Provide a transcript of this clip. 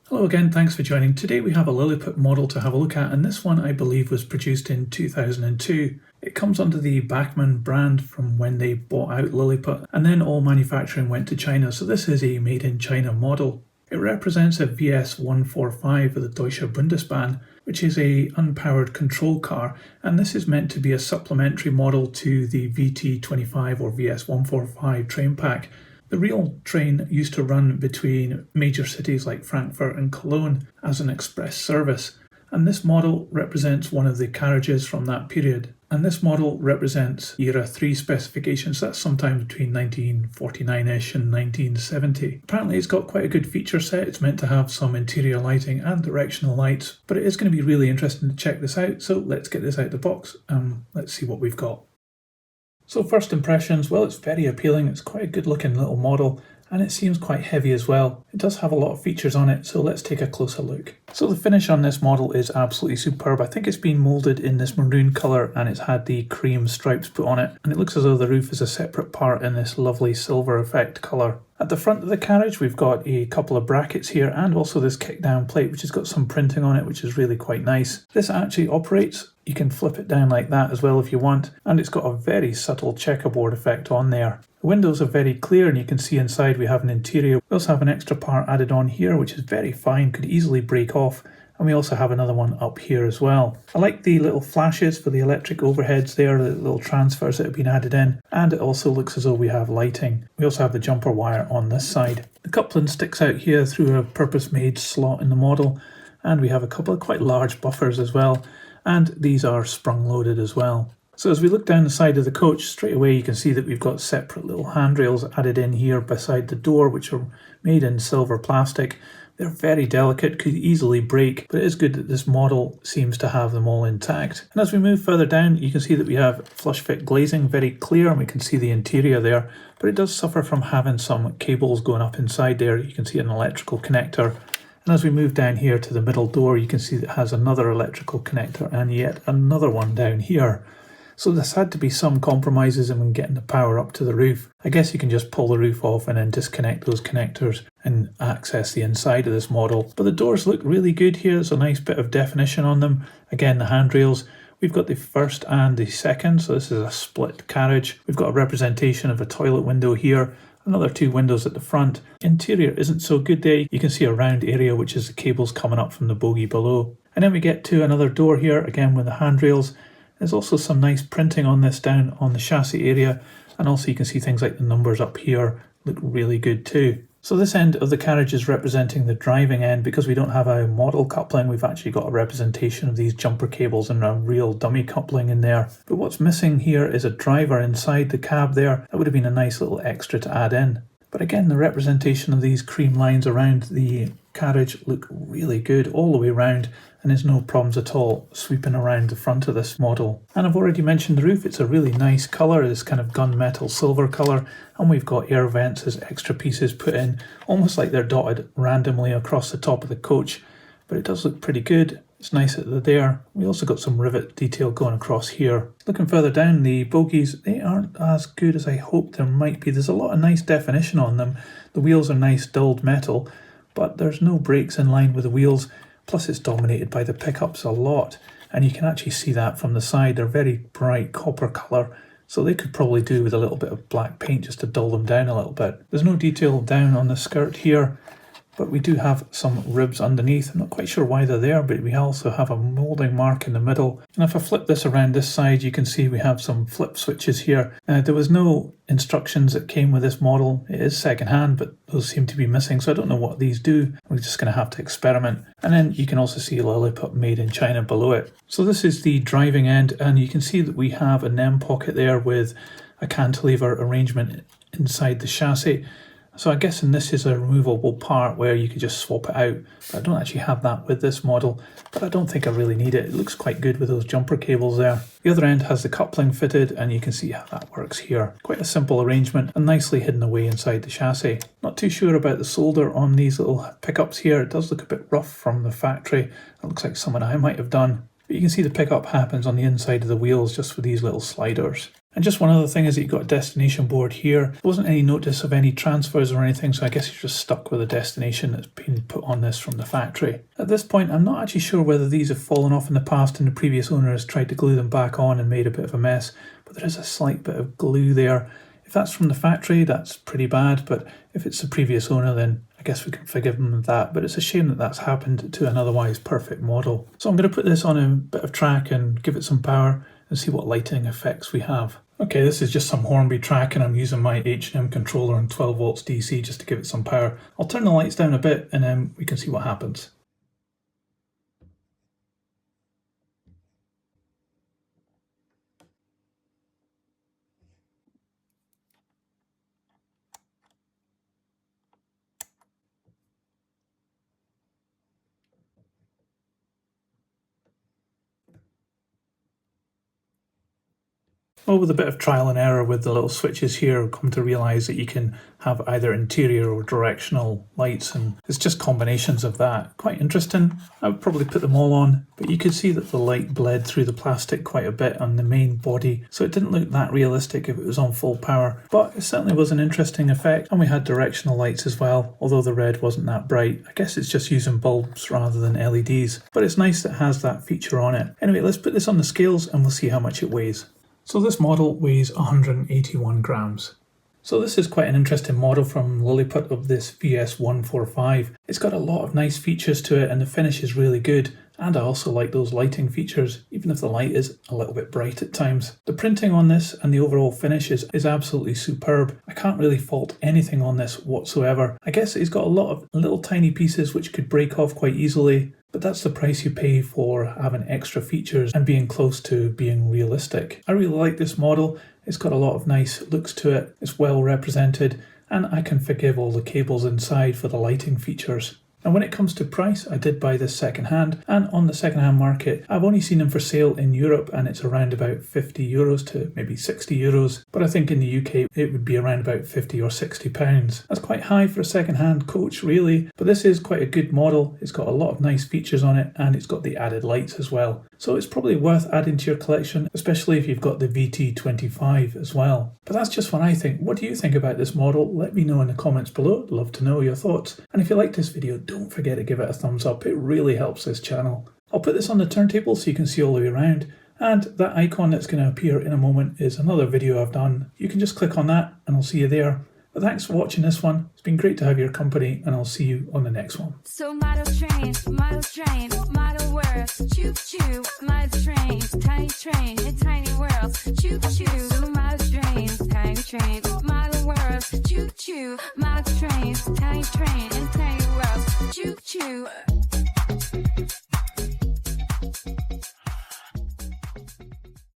Hello again, thanks for joining. Today we have a Liliput model to have a look at, and this one I believe was produced in 2002. It comes under the Bachmann brand from when they bought out Liliput, and then all manufacturing went to China, so this is a made in China model. It represents a VS145 of the Deutsche Bundesbahn, which is a unpowered control car, and this is meant to be a supplementary model to the VT25 or VS145 train pack. The real train used to run between major cities like Frankfurt and Cologne as an express service, and this model represents one of the carriages from that period. And this model represents Era 3 specifications, that's sometime between 1949-ish and 1970. Apparently it's got quite a good feature set, it's meant to have some interior lighting and directional lights, but it is going to be really interesting to check this out, so let's get this out of the box and let's see what we've got. So first impressions, well, it's very appealing, it's quite a good looking little model, and it seems quite heavy as well. It does have a lot of features on it, so let's take a closer look. So the finish on this model is absolutely superb. I think it's been moulded in this maroon colour and it's had the cream stripes put on it, and it looks as though the roof is a separate part in this lovely silver effect colour. At the front of the carriage we've got a couple of brackets here and also this kick down plate which has got some printing on it which is really quite nice. This actually operates, you can flip it down like that as well if you want, and it's got a very subtle checkerboard effect on there. The windows are very clear and you can see inside we have an interior. We also have an extra part added on here which is very fine, could easily break off, and we also have another one up here as well. I like the little flashes for the electric overheads there, the little transfers that have been added in, and it also looks as though we have lighting. We also have the jumper wire on this side. The coupling sticks out here through a purpose-made slot in the model, and we have a couple of quite large buffers as well, and these are sprung loaded as well. So as we look down the side of the coach, straight away you can see that we've got separate little handrails added in here beside the door, which are made in silver plastic. They're very delicate, could easily break, but it is good that this model seems to have them all intact. And as we move further down, you can see that we have flush fit glazing, very clear, and we can see the interior there, but it does suffer from having some cables going up inside there. You can see an electrical connector. And as we move down here to the middle door, you can see that it has another electrical connector and yet another one down here. So there's had to be some compromises in getting the power up to the roof. I guess you can just pull the roof off and then disconnect those connectors and access the inside of this model. But the doors look really good here. There's a nice bit of definition on them. Again, the handrails. We've got the first and the second, so this is a split carriage. We've got a representation of a toilet window here. Another two windows at the front. Interior isn't so good there. You can see a round area which is the cables coming up from the bogie below. And then we get to another door here, again with the handrails. There's also some nice printing on this down on the chassis area, and also you can see things like the numbers up here look really good too. So this end of the carriage is representing the driving end. Because we don't have a model coupling, we've actually got a representation of these jumper cables and a real dummy coupling in there. But what's missing here is a driver inside the cab there. That would have been a nice little extra to add in. But again, the representation of these cream lines around the carriage look really good all the way around, and there's no problems at all sweeping around the front of this model. And I've already mentioned the roof. It's a really nice colour, this kind of gunmetal silver colour, and we've got air vents as extra pieces put in, almost like they're dotted randomly across the top of the coach, but it does look pretty good. It's nice that they're there. We also got some rivet detail going across here. Looking further down, the bogies, they aren't as good as I hoped there might be. There's a lot of nice definition on them. The wheels are nice dulled metal, but there's no brakes in line with the wheels. Plus it's dominated by the pickups a lot, and you can actually see that from the side. They're very bright copper colour, so they could probably do with a little bit of black paint just to dull them down a little bit. There's no detail down on the skirt here, but we do have some ribs underneath. I'm not quite sure why they're there, but we also have a moulding mark in the middle. And if I flip this around this side, you can see we have some flip switches here. There was no instructions that came with this model. It is second-hand, but those seem to be missing, so I don't know what these do. We're just going to have to experiment. And then you can also see Liliput made in China below it. So this is the driving end, and you can see that we have a NEM pocket there with a cantilever arrangement inside the chassis. So I'm guessing this is a removable part where you could just swap it out, but I don't actually have that with this model, but I don't think I really need it. It looks quite good with those jumper cables there. The other end has the coupling fitted, and you can see how that works here. Quite a simple arrangement and nicely hidden away inside the chassis. Not too sure about the solder on these little pickups here. It does look a bit rough from the factory. It looks like something I might have done. but you can see the pickup happens on the inside of the wheels just with these little sliders. And just one other thing is that you've got a destination board here. There wasn't any notice of any transfers or anything, so I guess you're just stuck with a destination that's been put on this from the factory. At this point, I'm not actually sure whether these have fallen off in the past and the previous owner has tried to glue them back on and made a bit of a mess, but there is a slight bit of glue there. If that's from the factory, that's pretty bad, but if it's the previous owner, then I guess we can forgive them that, but it's a shame that that's happened to an otherwise perfect model. So I'm going to put this on a bit of track and give it some power and see what lighting effects we have. Okay, this is just some Hornby track and I'm using my H&M controller on 12 volts DC just to give it some power. I'll turn the lights down a bit and then we can see what happens. Well, with a bit of trial and error with the little switches here, I've come to realise that you can have either interior or directional lights, and it's just combinations of that. Quite interesting. I would probably put them all on, but you could see that the light bled through the plastic quite a bit on the main body, so it didn't look that realistic if it was on full power, but it certainly was an interesting effect. And we had directional lights as well, although the red wasn't that bright. I guess it's just using bulbs rather than LEDs, but it's nice that it has that feature on it. Anyway, let's put this on the scales and we'll see how much it weighs. So this model weighs 181 grams. So this is quite an interesting model from Liliput of this VS145. It's got a lot of nice features to it and the finish is really good. And I also like those lighting features, even if the light is a little bit bright at times. The printing on this and the overall finish is absolutely superb. I can't really fault anything on this whatsoever. I guess it's got a lot of little tiny pieces which could break off quite easily, but that's the price you pay for having extra features and being close to being realistic. I really like this model. It's got a lot of nice looks to it. It's well represented and I can forgive all the cables inside for the lighting features. And when it comes to price, I did buy this second-hand, and on the second-hand market, I've only seen them for sale in Europe and it's around about 50 euros to maybe 60 euros. But I think in the UK, it would be around about 50 or 60 pounds. That's quite high for a second-hand coach, really, but this is quite a good model. It's got a lot of nice features on it and it's got the added lights as well. So it's probably worth adding to your collection, especially if you've got the VT25 as well. But that's just what I think. What do you think about this model? Let me know in the comments below. I'd love to know your thoughts. And if you like this video, don't forget to give it a thumbs up. It really helps this channel. I'll put this on the turntable so you can see all the way around. And that icon that's going to appear in a moment is another video I've done. You can just click on that and I'll see you there. But thanks for watching this one. It's been great to have your company and I'll see you on the next one. So model train, model worlds, choo choo, model trains, in tiny worlds, choo choo, model trains, tiny train, model worlds, choo choo, model trains, tiny train, in tiny worlds, choo choo.